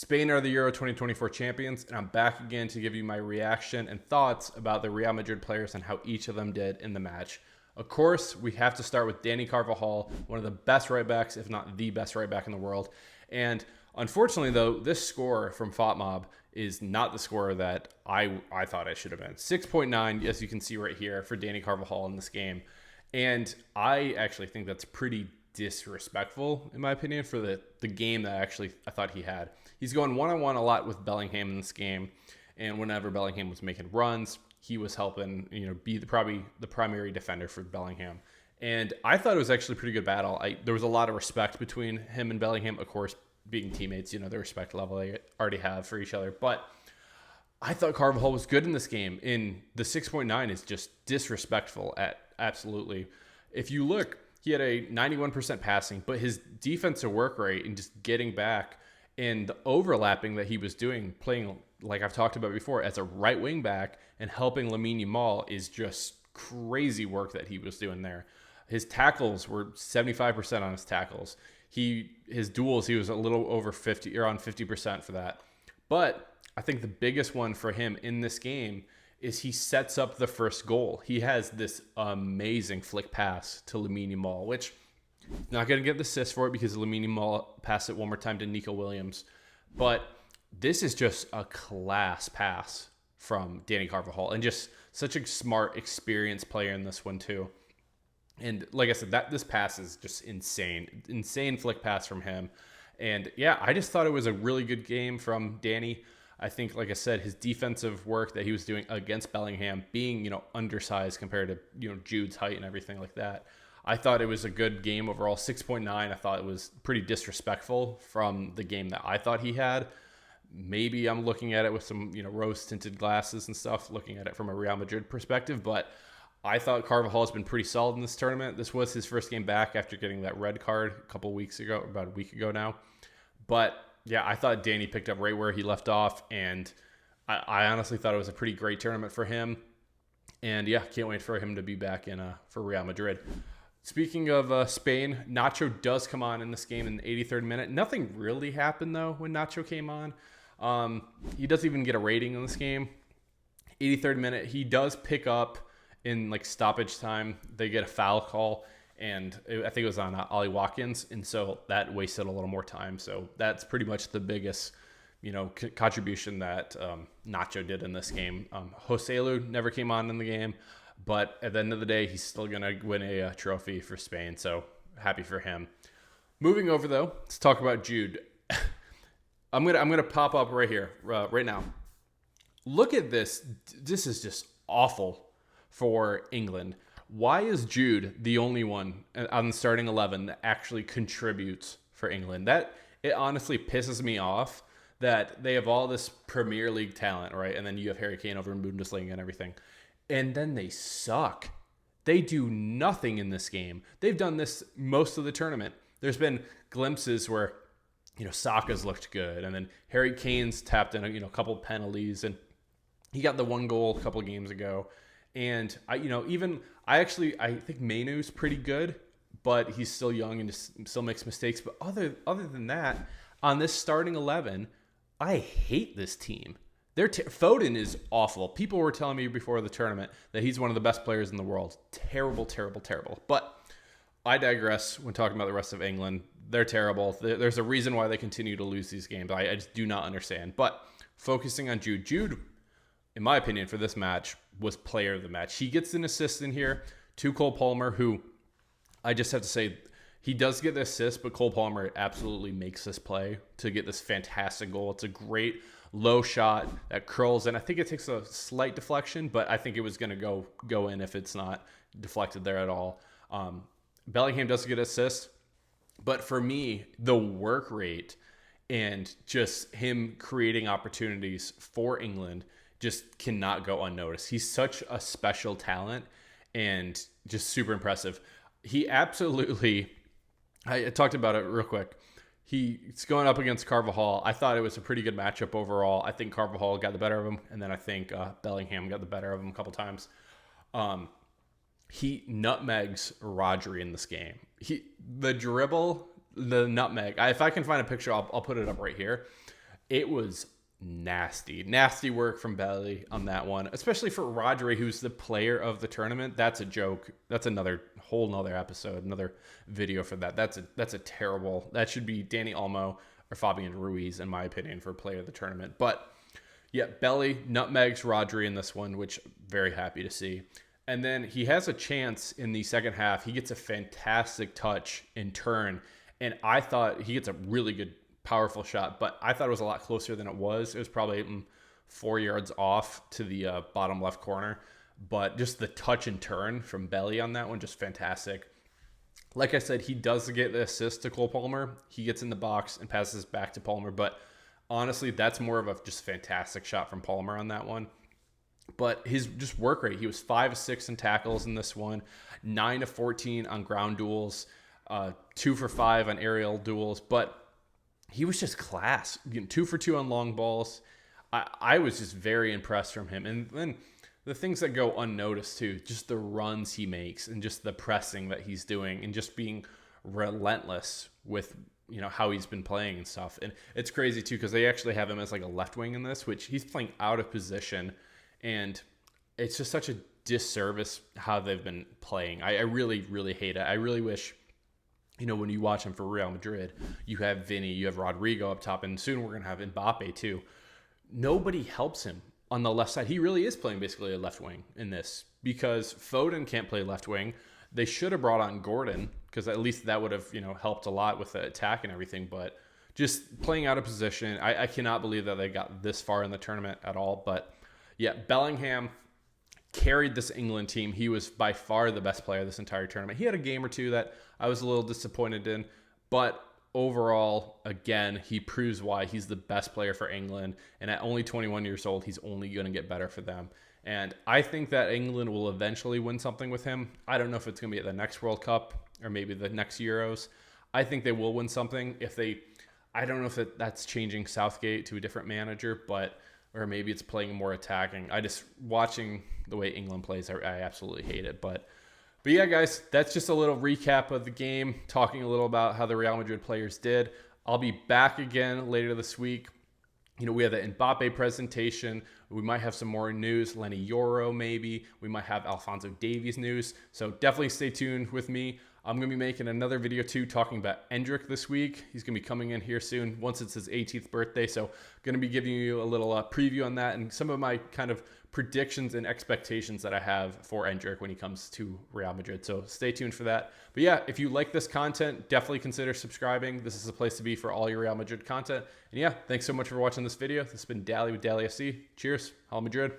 Spain are the Euro 2024 champions, and I'm back again to give you my reaction and thoughts about the Real Madrid players and how each of them did in the match. Of course, we have to start with Dani Carvajal, one of the best right backs, if not the best right back in the world. And unfortunately, though, this score from FOTMob is not the score that I thought it should have been. 6.9, as you can see right here, for Dani Carvajal in this game. And I actually think that's pretty disrespectful, in my opinion, for the game that I thought he had. He's going one-on-one a lot with Bellingham in this game, and whenever Bellingham was making runs, he was helping, be probably the primary defender for Bellingham. And I thought it was actually a pretty good battle. There was a lot of respect between him and Bellingham, of course, being teammates, the respect level they already have for each other. But I thought Carvajal was good in this game. In the 6.9 is just disrespectful at absolutely. If you look, he had a 91% passing, but his defensive work rate and just getting back and the overlapping that he was doing, playing like I've talked about before as a right wing back and helping Lamine Yamal is just crazy work that he was doing there. His tackles were 75% on his tackles. His duels, he was a little over 50 or on 50% for that. But I think the biggest one for him in this game is he sets up the first goal. He has this amazing flick pass to Lamine Yamal, which not going to get the assist for it because Lamine Yamal passed it one more time to Nico Williams. But this is just a class pass from Dani Carvajal and just such a smart, experienced player in this one too. And like I said, this pass is just insane flick pass from him. And yeah, I just thought it was a really good game from Dani. I think, like I said, his defensive work that he was doing against Bellingham, being, undersized compared to, Jude's height and everything like that. I thought it was a good game overall. 6.9, I thought it was pretty disrespectful from the game that I thought he had. Maybe I'm looking at it with some, rose-tinted glasses and stuff, looking at it from a Real Madrid perspective, but I thought Carvajal has been pretty solid in this tournament. This was his first game back after getting that red card a couple weeks ago, about a week ago now. But yeah, I thought Dani picked up right where he left off, and I honestly thought it was a pretty great tournament for him. And yeah, can't wait for him to be back in for Real Madrid. Speaking of Spain, Nacho does come on in this game in the 83rd minute. Nothing really happened, though, when Nacho came on. He doesn't even get a rating in this game. 83rd minute, he does pick up in stoppage time. They get a foul call, and I think it was on Ollie Watkins, and so that wasted a little more time. So that's pretty much the biggest, contribution that Nacho did in this game. Joselu never came on in the game, but at the end of the day, he's still gonna win a trophy for Spain. So happy for him. Moving over though, let's talk about Jude. I'm gonna pop up right here, right now. Look at this. This is just awful for England. Why is Jude the only one on the starting 11 that actually contributes for England? That it honestly pisses me off that they have all this Premier League talent, right? And then you have Harry Kane over in Bundesliga and everything. And then they suck. They do nothing in this game. They've done this most of the tournament. There's been glimpses where, Saka's looked good, and then Harry Kane's tapped in a couple penalties, and he got the one goal a couple games ago. And I think Mainu's pretty good, but he's still young and just still makes mistakes. But other than that, on this starting 11, I hate this team. Foden is awful. People were telling me before the tournament that he's one of the best players in the world. Terrible, terrible, terrible. But I digress when talking about the rest of England. They're terrible. There's a reason why they continue to lose these games. I just do not understand. But focusing on Jude. Jude, in my opinion, for this match, was player of the match. He gets an assist in here to Cole Palmer, who I just have to say, he does get the assist, but Cole Palmer absolutely makes this play to get this fantastic goal. It's a great low shot that curls in. I think it takes a slight deflection, but I think it was going to go in if it's not deflected there at all. Bellingham does get an assist, but for me, the work rate and just him creating opportunities for England just cannot go unnoticed. He's such a special talent and just super impressive. He absolutely, I talked about it real quick. He's going up against Carvajal. I thought it was a pretty good matchup overall. I think Carvajal got the better of him, and then I think Bellingham got the better of him a couple times. He nutmegs Rodri in this game. The dribble, the nutmeg. If I can find a picture, I'll put it up right here. It was nasty work from Belly on that one, especially for Rodri, who's the player of the tournament. That's a joke. That's another whole nother episode, another video for that. That's a terrible. That should be Danny Olmo or Fabian Ruiz, in my opinion, for player of the tournament. But yeah, Belly nutmegs Rodri in this one, which I'm very happy to see. And then he has a chance in the second half. He gets a fantastic touch in turn, and I thought he gets a really good powerful shot, but I thought it was a lot closer than it was. It was probably 4 yards off to the bottom left corner, but just the touch and turn from Belly on that one, just fantastic. Like I said, he does get the assist to Cole Palmer. He gets in the box and passes back to Palmer, but honestly, that's more of a just fantastic shot from Palmer on that one. But his just work rate, he was 5 of 6 in tackles in this one, 9 of 14 on ground duels, 2 for 5 on aerial duels, but he was just class. 2 for 2 on long balls. I was just very impressed from him. And then the things that go unnoticed too, just the runs he makes and just the pressing that he's doing and just being relentless with, how he's been playing and stuff. And it's crazy too, because they actually have him as like a left wing in this, which he's playing out of position. And it's just such a disservice how they've been playing. I really, really hate it. I really wish, when you watch him for Real Madrid, you have Vinny, you have Rodrigo up top, and soon we're going to have Mbappe too. Nobody helps him on the left side. He really is playing basically a left wing in this because Foden can't play left wing. They should have brought on Gordon because at least that would have, helped a lot with the attack and everything. But just playing out of position, I cannot believe that they got this far in the tournament at all. But yeah, Bellingham carried this England team. He was by far the best player this entire tournament. He had a game or two that I was a little disappointed in, but overall, again, he proves why he's the best player for England. And at only 21 years old, he's only going to get better for them. And I think that England will eventually win something with him. I don't know if it's going to be at the next World Cup or maybe the next Euros. I think they will win something I don't know if that's changing Southgate to a different manager, or maybe it's playing more attacking. Watching the way England plays, I absolutely hate it. But yeah, guys, that's just a little recap of the game, talking a little about how the Real Madrid players did. I'll be back again later this week. We have the Mbappe presentation. We might have some more news. Lenny Yoro, maybe. We might have Alphonso Davies news. So definitely stay tuned with me. I'm going to be making another video too talking about Endrick this week. He's going to be coming in here soon once it's his 18th birthday. So going to be giving you a little preview on that and some of my kind of predictions and expectations that I have for Endrick when he comes to Real Madrid. So stay tuned for that. But yeah, if you like this content, definitely consider subscribing. This is the place to be for all your Real Madrid content. And yeah, thanks so much for watching this video. This has been Dally with Dally FC. Cheers. Real Madrid.